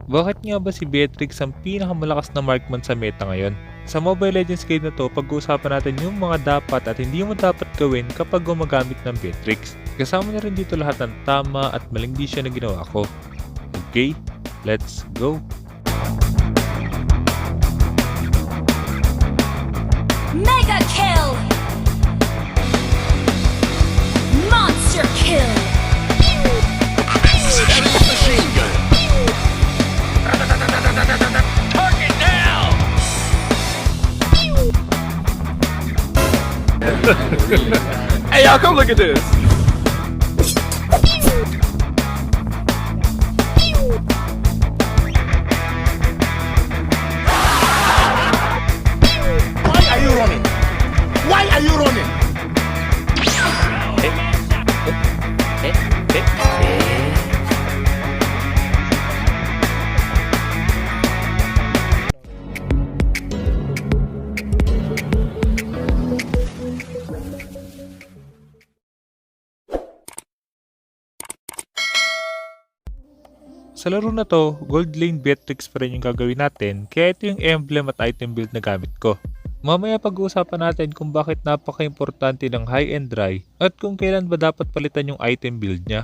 Bakit nga ba si Beatrix ang pinakamalakas na markman sa meta ngayon? Sa Mobile Legends guide na to, pag-uusapan natin yung mga dapat at hindi mo dapat gawin kapag gumagamit ng Beatrix. Kasama na rin dito lahat ng tama at maling desisyon na ginawa ko. Okay, let's go! Mega kill! Monster kill! Machine gun. Target down. Hey, y'all, come look at this. Why are you running? Why are you running? Sa laro na to, gold lane Beatrix pa rin yung gagawin natin, kaya ito yung emblem at item build na gamit ko. Mamaya pag-uusapan natin kung bakit napaka-importante ng high and dry at kung kailan ba dapat palitan yung item build niya.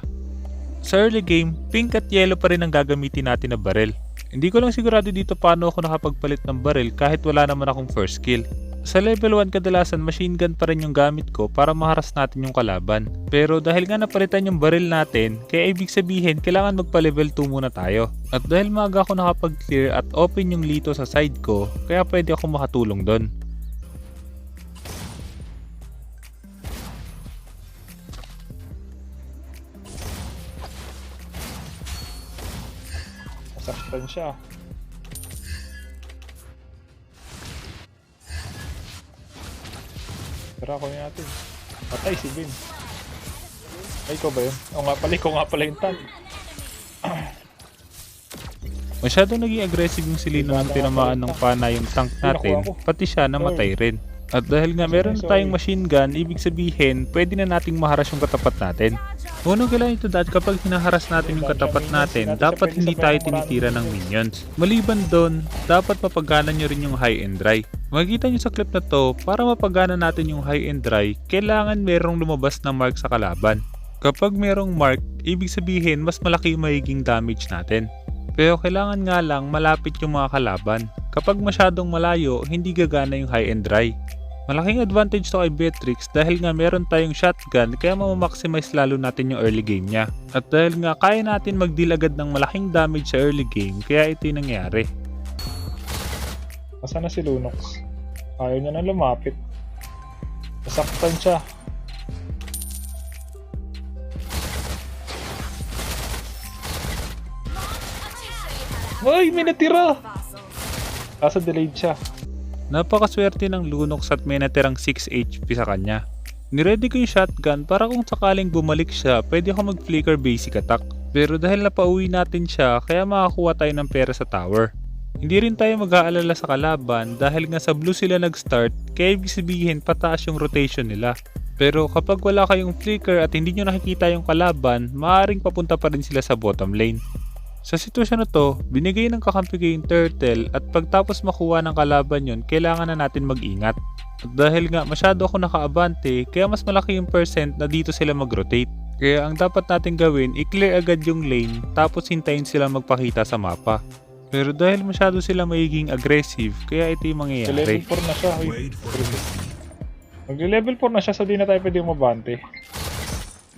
Sa early game, pink at yellow pa rin ang gagamitin natin na barrel. Hindi ko lang sigurado dito paano ako nakapagpalit ng barrel kahit wala naman akong first skill. Sa level 1 kadalasan machine gun pa rin yung gamit ko para maharas natin yung kalaban. Pero dahil nga napalitan yung barrel natin, kaya ibig sabihin kailangan magpa level 2 muna tayo. At dahil maaga ako nakapag-clear at open yung lito sa side ko, kaya pwede ako makatulong doon. Saktan siya. Tara, kunin natin. Patay si Ben. Ay, ikaw ba yun? O nga pala yung tank. Masyadong naging aggressive yung Selena nang tinamaan ng pana yung tank natin, pati siya namatay rin. At dahil nga meron na tayong machine gun, ibig sabihin, pwede na nating maharas yung katapat natin. Unang kailangan ito dahil kapag hinaharas natin yung katapat natin, dapat hindi tayo tinitira ng minions. Maliban doon, dapat mapagana nyo rin yung high and dry. Makikita nyo sa clip na to, para mapagana natin yung high and dry, kailangan merong lumabas na mark sa kalaban. Kapag merong mark, ibig sabihin mas malaki yung magiging damage natin. Pero kailangan nga lang malapit yung mga kalaban. Kapag masyadong malayo, hindi gagana yung high and dry. Malaking advantage to kay Beatrix dahil nga meron tayong shotgun kaya mamaximize lalo natin yung early game niya. At dahil nga kaya natin mag-deal agad ng malaking damage sa early game kaya ito yung nangyari. Asan na si Lunox? Ayaw niya na lumapit. Nasaktan siya. Ay, may natira! Kaso delayed siya. Napakaswerte ng Lunox at may natirang 6 HP sa kanya. Niready ko yung shotgun para kung sakaling bumalik siya, pwede ako mag-flicker basic attack. Pero dahil napauwi natin siya, kaya makakuha tayo ng pera sa tower. Hindi rin tayo mag-aalala sa kalaban dahil nga sa blue sila nag-start, kaya ibig sabihin pataas yung rotation nila. Pero kapag wala kayong flicker at hindi nyo nakikita yung kalaban, maaaring papunta pa rin sila sa bottom lane. Sa sitwasyon na to, binigay ng kakampi ko yung turtle at pagtapos makuha ng kalaban yun, kailangan na natin mag-ingat. At dahil nga masyado ako nakaabante, kaya mas malaki yung percent na dito sila mag-rotate. Kaya ang dapat natin gawin, i-clear agad yung lane tapos hintayin sila magpakita sa mapa. Pero dahil masyado sila magiging aggressive, kaya ito yung mangyayari. Level 4 na siya. Magle-level 4 na siya so di na tayo pwede umabante.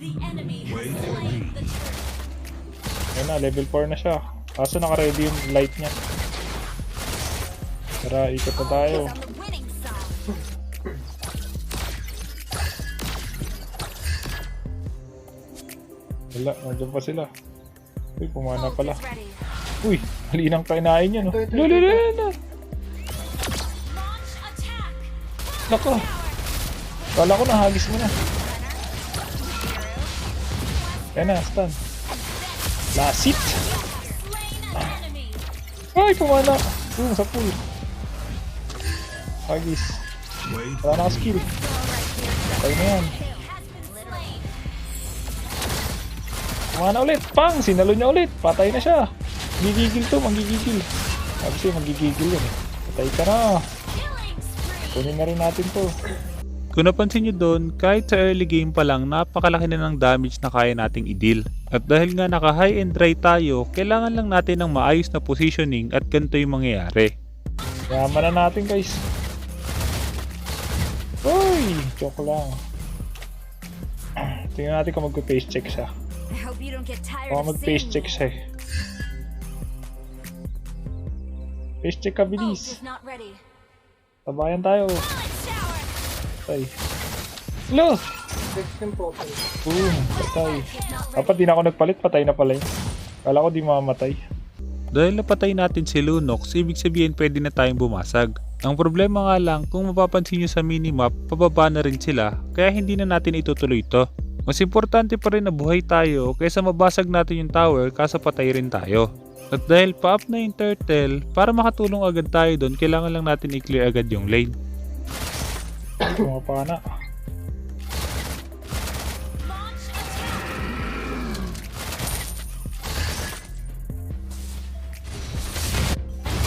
The enemy has slain the turret. Ayun na, level 4 na siya. Kaso naka-ready yung light niya. Tara, ikot na tayo. On the winning side. Wala, nandiyan pa sila. Uy, pumana pala. Is ready. Uy, mali nang kainain niya, no? Lululula! Launch attack. Nako! Kala ko nahagis mo na. Kaya na, stun. Lasit! Slain an enemy. Ay, pumana! Sa pool. Hagis. Wala na ka-skill. Patay na yan. Pumana ulit! Pang! Sinalo niya ulit! Patay na siya! Gigigil to, manggigigil. Sabi sa'yo, manggigigil yun eh. Patay ka na. Killing spree. Kunin na rin natin to. Kung napansin nyo doon, kahit sa early game pa lang, napakalaki na ng damage na kaya nating i-deal. At dahil nga naka high and dry tayo, kailangan lang natin ng maayos na positioning at ganito yung mangyayari. Yaman na natin guys. Uy! Joke lang. Tingnan natin kung mag-face check siya. I hope you don't get tired Baka of mag-face seeing check me. siya eh. Face check ka, Ult bilis. is not ready. Tabayan tayo. Bullet shower. Patay. Lo! Boom! Patay. Dapat di na ako nagpalit, patay na pala yun. Kala ko di mamamatay. Dahil napatay natin si Lunox, ibig sabihin pwede na tayong bumasag. Ang problema nga lang, kung mapapansin nyo sa minimap, pababa na rin sila, kaya hindi na natin itutuloy ito. Mas importante pa rin na buhay tayo kaysa mabasag natin yung tower kaso patay rin tayo. At dahil pa-up na yung turtle, para makatulong agad tayo doon, kailangan lang natin i-clear agad yung lane. Pumapana.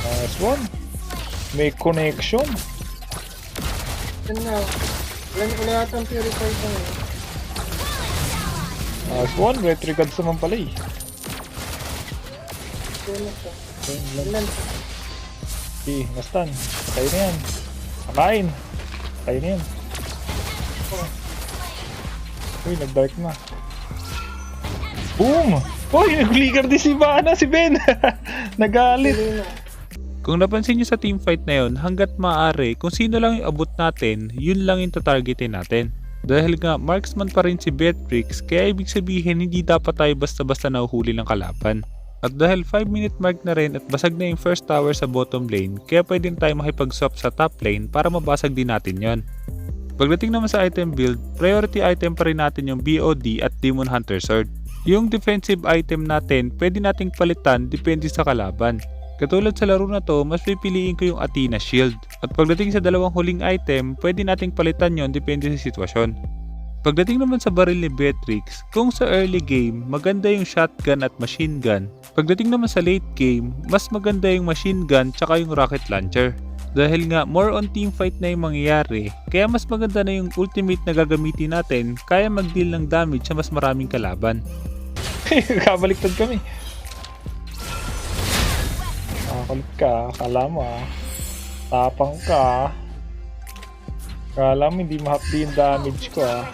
Nice one. May connection. Yan na. Wala yata ang purify ko eh. Nice one. Retrigads naman pala eh. Tunok ka. Ayun lang. Ilan? Okay, nastan. Patay na yan. Nakain. Patay na yan. Uy, nag-dark na. Boom! Uy, nag-flicker din si Bana, si Ben! Nagalit. Tuloy na. Kung napansin nyo sa teamfight na yun, hanggat maaari, kung sino lang yung abot natin, yun lang yung tatargetin natin. Dahil nga, marksman pa rin si Beatrix, kaya ibig sabihin hindi dapat tayo basta-basta nahuhuli ng kalaban. At dahil 5-minute mark na rin at basag na yung first tower sa bottom lane, kaya pwede tayo makipag-swap sa top lane para mabasag din natin yon. Pagdating naman sa item build, priority item pa rin natin yung BOD at Demon Hunter Sword. Yung defensive item natin, pwede nating palitan depende sa kalaban. Katulad sa laro na to, mas pipiliin ko yung Athena Shield. At pagdating sa dalawang huling item, pwede nating palitan yon depende sa sitwasyon. Pagdating naman sa baril ni Beatrix, kung sa early game, maganda yung shotgun at machine gun. Pagdating naman sa late game, mas maganda yung machine gun tsaka yung rocket launcher. Dahil nga more on teamfight na yung mangyayari, kaya mas maganda na yung ultimate na gagamitin natin kaya mag-deal ng damage sa mas maraming kalaban. Kabaliktad kami. Nakakulit ka, akala mo ah. Tapang ka. Akala mo hindi mahapdi yung damage ko ah.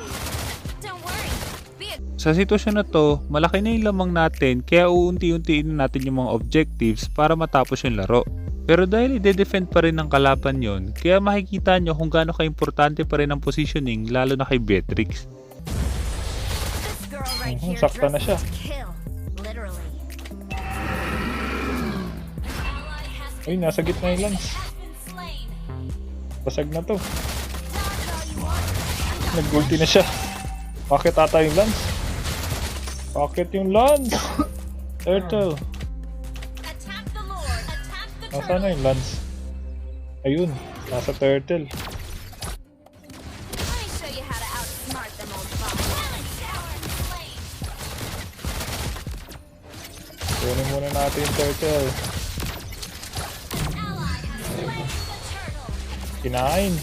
Don't worry. Be a Sa sitwasyon na to, malaki na yung lamang natin kaya uunti-untiin na natin yung mga objectives para matapos yung laro. Pero dahil ide-defend pa rin ng kalaban yon, kaya makikita nyo kung gaano ka-importante pa rin ang positioning lalo na kay Beatrix. this girl right here. Sakta na siya. dresses to kill. Literally. Ally has Uy, nasa gitna yung Lance. been slain. Basag na to. Dodge all you want. Nag-ulti na siya. Bakit ata yung Lance? Bakit yung Lance? Turtle. Attack the Lord. Attack the Nasaan na turtle. yung Lance? Ayun, nasa Turtle. Let me show you how to outsmart them old bombs. Slain. Kunin muna natin yung Turtle. Ally has slain the turtle. Kinain.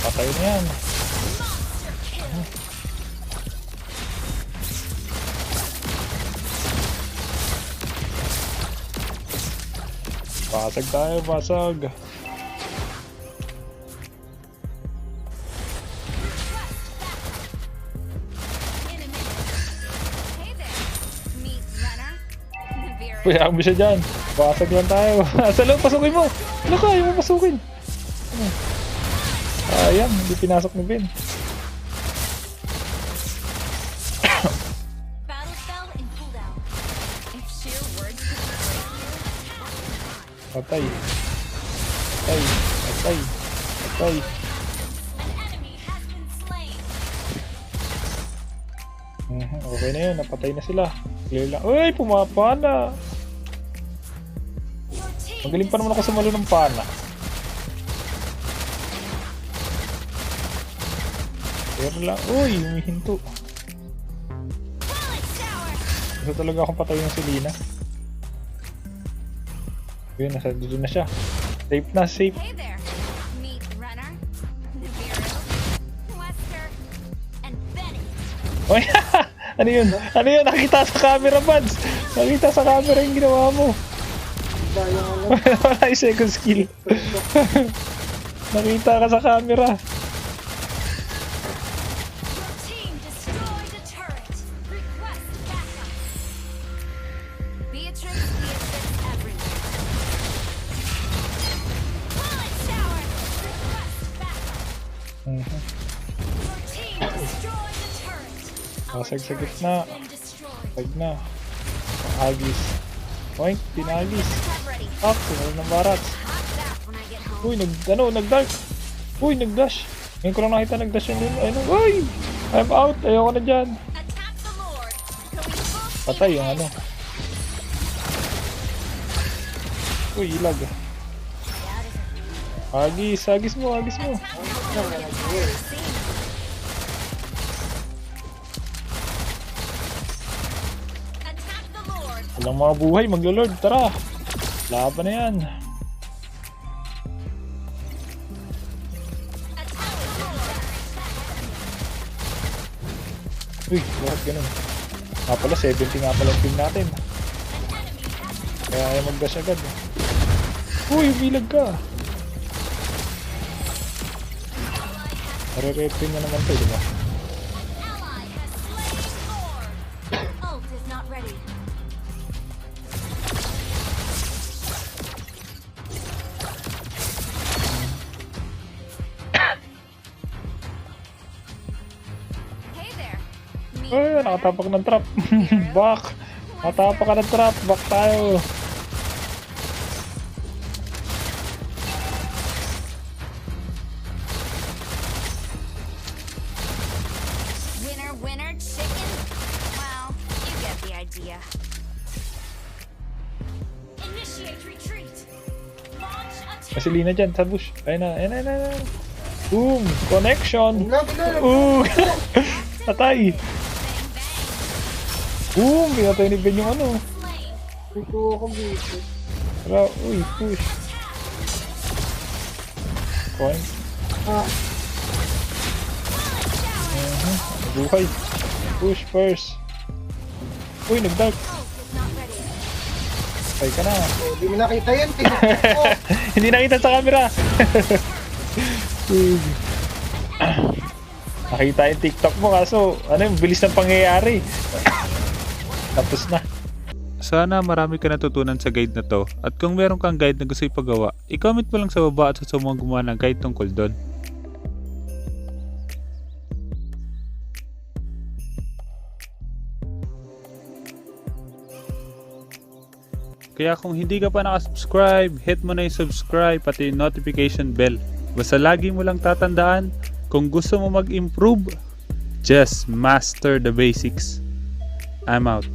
Patay na yan. Monster kill. Basag tayo, basag. In a minute. Hey there, meat runner. Very Puyaan mo siya dyan. Basag lang tayo. Sa loob, pasukin mo. Ano ka? Ayaw mo pasukin. Ayan, hindi pinasok ni Ben. battle spell in cooldown. If sheer words could break you, Patay. Patay. Patay. Patay. an enemy has been slain. Okay na yun, napatay na sila. Clear lang. Uy, pumapana. Your team Magaling pa naman ako sumalo ng pana. Pero lang, uy, humihinto. bullet shower. Gusto talaga akong patay ng si Lina. Yun, nasa doon na siya. Safe na, safe. Hey there. Meet Renner, Nibiru, Wester, and Benny. Oy, ano yun? Ano yun? Nakita sa camera, Buds! Nakita sa camera yung ginawa mo. Sayang ano. Wala yung second skill. Nakita ka sa camera. Your team destroyed a turret. Request backup. Beatrix everywhere. Bullet shower. Request backup. Your team destroyed a turret. Our Basag sa turret gitna. has been destroyed. Tag na. Agis. Oink, pinagis. Have ready. Up, sinunod ng barats. Hop back when I get home. Uy, nag-dash. Uy, nag-dash. Ngayon ko lang nakita nag-dash yun. Ayun, uy! I'm out. Ayoko na dyan. Attack the Lord. Going full speed Patay yung ahead. ano. Uy, ilag. Agis, agis mo, agis mo. Attack the Lord. Walang mga buhay, maglo-lord. Tara. Laban na yan. Attack the Lord. Uy, bakit ganun? Pala, 70 nga pala yung team natin. Kaya ayaw mag-dash agad. Uy, bilag ka. Nare-repin na naman to, di ba? Ally has slain Lord. Ult is not ready. Hey there. Meet Uy, nakatapak ng trap. Back. Nakatapak ka ng trap. Back tayo. Winner, winner, chicken. Well, you get the idea. Initiate retreat. Launch attack. Kasi Lina dyan, sa bush. Ayun na, ayun na, ayun na. Boom! Connection! Wala. Ooh! Patay! Bang bang. Boom! Pinatay ni Ben yung ano. Slain. Ito ako busy. Tara, uy, push. Coin. Ah, Buhay. Push first. Uy, nag-dark. Ult is not ready. Patay ka na. hindi mo nakita yun. Tinakot ko. Hindi nakita sa camera. Uy. Nakita yung TikTok mo kaso, ano yung bilis ng pangyayari. Tapos na. Sana marami ka natutunan sa guide na to at kung meron kang guide na gusto ipagawa, i-comment mo lang sa baba at sa mga gumawa ng guide tungkol doon. Kaya kung hindi ka pa nakasubscribe, hit mo na yung subscribe pati yung notification bell. Basta lagi mo lang tatandaan, kung gusto mo mag-improve, just master the basics. I'm out.